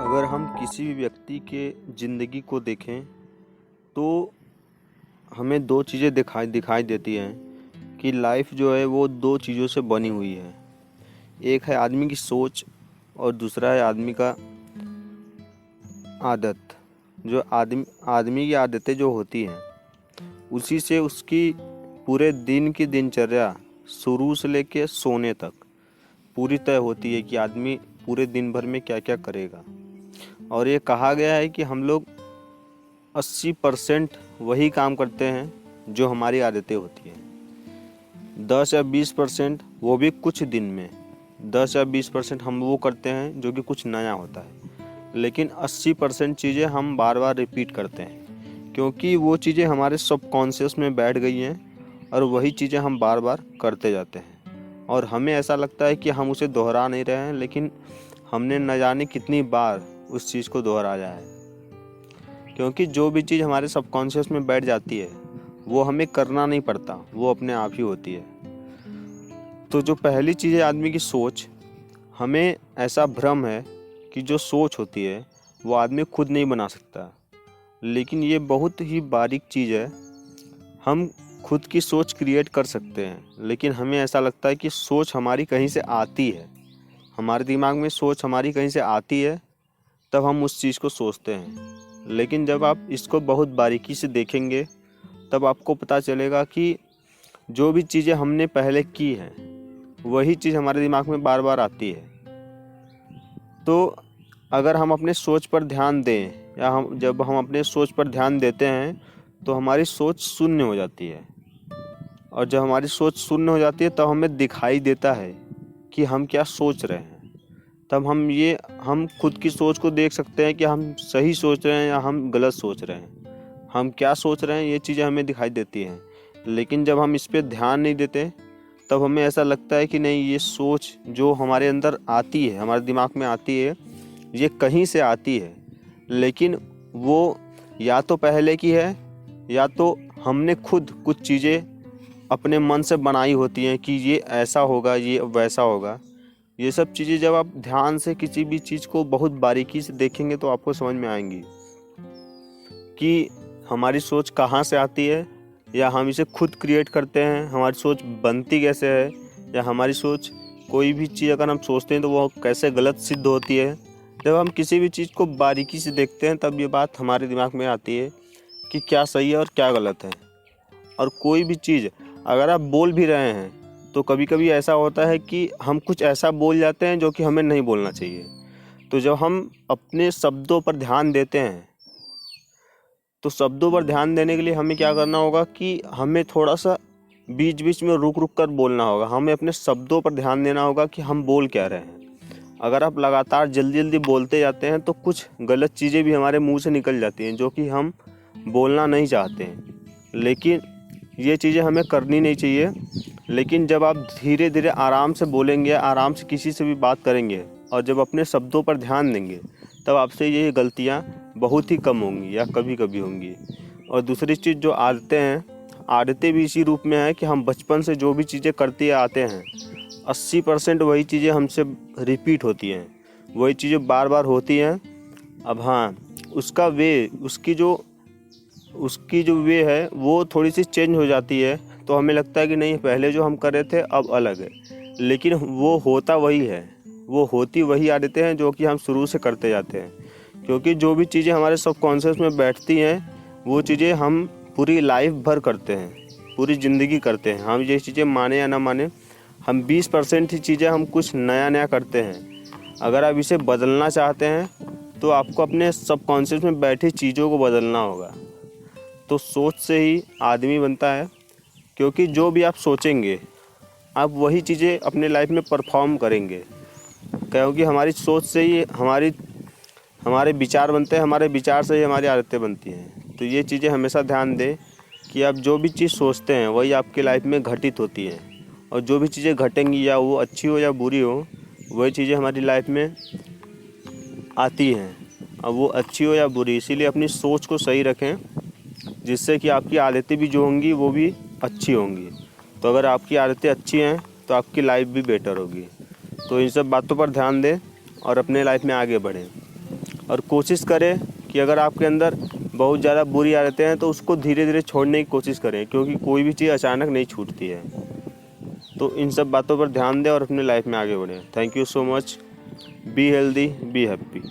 अगर हम किसी भी व्यक्ति के ज़िंदगी को देखें तो हमें दो चीज़ें दिखाई दिखाई देती हैं कि लाइफ जो है वो दो चीज़ों से बनी हुई है। एक है आदमी की सोच और दूसरा है आदमी का आदत। जो आदमी की आदतें जो होती हैं उसी से उसकी पूरे दिन की दिनचर्या शुरू से लेके सोने तक पूरी तय होती है कि आदमी पूरे दिन भर में क्या क्या करेगा। और ये कहा गया है कि हम लोग 80% वही काम करते हैं जो हमारी आदतें होती हैं। 10 या 20% वो भी कुछ दिन में 10 या 20% हम वो करते हैं जो कि कुछ नया होता है। लेकिन 80% चीज़ें हम बार बार रिपीट करते हैं क्योंकि वो चीज़ें हमारे सबकॉन्शियस में बैठ गई हैं और वही चीज़ें हम बार बार करते जाते हैं। और हमें ऐसा लगता है कि हम उसे दोहरा नहीं रहे हैं, लेकिन हमने न जाने कितनी बार उस चीज़ को दोहराया है। क्योंकि जो भी चीज़ हमारे सबकॉन्शियस में बैठ जाती है वो हमें करना नहीं पड़ता, वो अपने आप ही होती है। तो जो पहली चीज़ है आदमी की सोच, हमें ऐसा भ्रम है कि जो सोच होती है वो आदमी खुद नहीं बना सकता, लेकिन ये बहुत ही बारीक चीज़ है। हम खुद की सोच क्रिएट कर सकते हैं, लेकिन हमें ऐसा लगता है कि सोच हमारी कहीं से आती है, हमारे दिमाग में सोच हमारी कहीं से आती है, तब हम उस चीज़ को सोचते हैं। लेकिन जब आप इसको बहुत बारीकी से देखेंगे तब आपको पता चलेगा कि जो भी चीज़ें हमने पहले की हैं वही चीज़ हमारे दिमाग में बार बार आती है। तो अगर हम अपने सोच पर ध्यान दें या जब हम अपने सोच पर ध्यान देते हैं तो हमारी सोच शून्य हो जाती है। और जब हमारी सोच शून्य हो जाती है तब हमें दिखाई देता है कि हम क्या सोच रहे हैं। तब हम खुद की सोच को देख सकते हैं कि हम सही सोच रहे हैं या हम गलत सोच रहे हैं। हम क्या सोच रहे हैं ये चीज़ें हमें दिखाई देती हैं। लेकिन जब हम इस पर ध्यान नहीं देते तब हमें ऐसा लगता है कि नहीं, ये सोच जो हमारे अंदर आती है, हमारे दिमाग में आती है, ये कहीं से आती है, लेकिन वो या तो पहले की है या तो हमने खुद कुछ चीज़ें अपने मन से बनाई होती हैं कि ये ऐसा होगा, ये वैसा होगा। ये सब चीज़ें जब आप ध्यान से किसी भी चीज़ को बहुत बारीकी से देखेंगे तो आपको समझ में आएंगी कि हमारी सोच कहाँ से आती है, या हम इसे खुद क्रिएट करते हैं, हमारी सोच बनती कैसे है, या हमारी सोच कोई भी चीज़ अगर हम सोचते हैं तो वो कैसे गलत सिद्ध होती है। जब हम किसी भी चीज़ को बारीकी से देखते हैं तब ये बात हमारे दिमाग में आती है कि क्या सही है और क्या गलत है। और कोई भी चीज़ अगर आप बोल भी रहे हैं तो कभी कभी ऐसा होता है कि हम कुछ ऐसा बोल जाते हैं जो कि हमें नहीं बोलना चाहिए। तो जब हम अपने शब्दों पर ध्यान देते हैं तो शब्दों पर ध्यान देने के लिए हमें क्या करना होगा कि हमें थोड़ा सा बीच बीच में रुक रुक कर बोलना होगा। हमें अपने शब्दों पर ध्यान देना होगा कि हम बोल क्या रहे हैं। अगर आप लगातार जल्दी जल्दी बोलते जाते हैं तो कुछ गलत चीज़ें भी हमारे मुंह से निकल जाती हैं जो कि हम बोलना नहीं चाहते हैं। लेकिन ये चीज़ें हमें करनी नहीं चाहिए। लेकिन जब आप धीरे धीरे आराम से बोलेंगे, आराम से किसी से भी बात करेंगे और जब अपने शब्दों पर ध्यान देंगे तब आपसे ये गलतियाँ बहुत ही कम होंगी या कभी कभी होंगी। और दूसरी चीज़ जो आदतें हैं, आदतें भी इसी रूप में है कि हम बचपन से जो भी चीज़ें करते आते हैं 80% वही चीज़ें हमसे रिपीट होती हैं, वही चीज़ें बार बार होती हैं। अब हाँ, उसका वे उसकी जो वे है वो थोड़ी सी चेंज हो जाती है, तो हमें लगता है कि नहीं, पहले जो हम कर रहे थे अब अलग है। लेकिन वो होता वही है, वो होती वही आदतें हैं जो कि हम शुरू से करते जाते हैं। क्योंकि जो भी चीज़ें हमारे सबकॉन्शियस में बैठती हैं वो चीज़ें हम पूरी लाइफ भर करते हैं, पूरी ज़िंदगी करते हैं। हम ये चीज़ें माने या ना माने, हम 20% ही चीज़ें हम कुछ नया नया करते हैं। अगर आप इसे बदलना चाहते हैं तो आपको अपने सबकॉन्शियस में बैठी चीज़ों को बदलना होगा। तो सोच से ही आदमी बनता है, क्योंकि जो भी आप सोचेंगे आप वही चीज़ें अपने लाइफ में परफॉर्म करेंगे। क्योंकि हमारी सोच से ही हमारे विचार बनते हैं, हमारे विचार से ही हमारी आदतें बनती हैं। तो ये चीज़ें हमेशा ध्यान दें कि आप जो भी चीज़ सोचते हैं वही आपकी लाइफ में घटित होती है। और जो भी चीज़ें घटेंगी, या वो अच्छी हो या बुरी हो, वही चीज़ें हमारी लाइफ में आती हैं। अब वो अच्छी हो या बुरी, इसीलिए अपनी सोच को सही रखें, जिससे कि आपकी आदतें भी जो होंगी वो भी अच्छी होंगी। तो अगर आपकी आदतें अच्छी हैं तो आपकी लाइफ भी बेटर होगी। तो इन सब बातों पर ध्यान दें और अपने लाइफ में आगे बढ़ें। और कोशिश करें कि अगर आपके अंदर बहुत ज़्यादा बुरी आदतें हैं तो उसको धीरे धीरे छोड़ने की कोशिश करें, क्योंकि कोई भी चीज़ अचानक नहीं छूटती है। तो इन सब बातों पर ध्यान दें और अपने लाइफ में आगे बढ़ें। Thank you so much. Be healthy, be happy.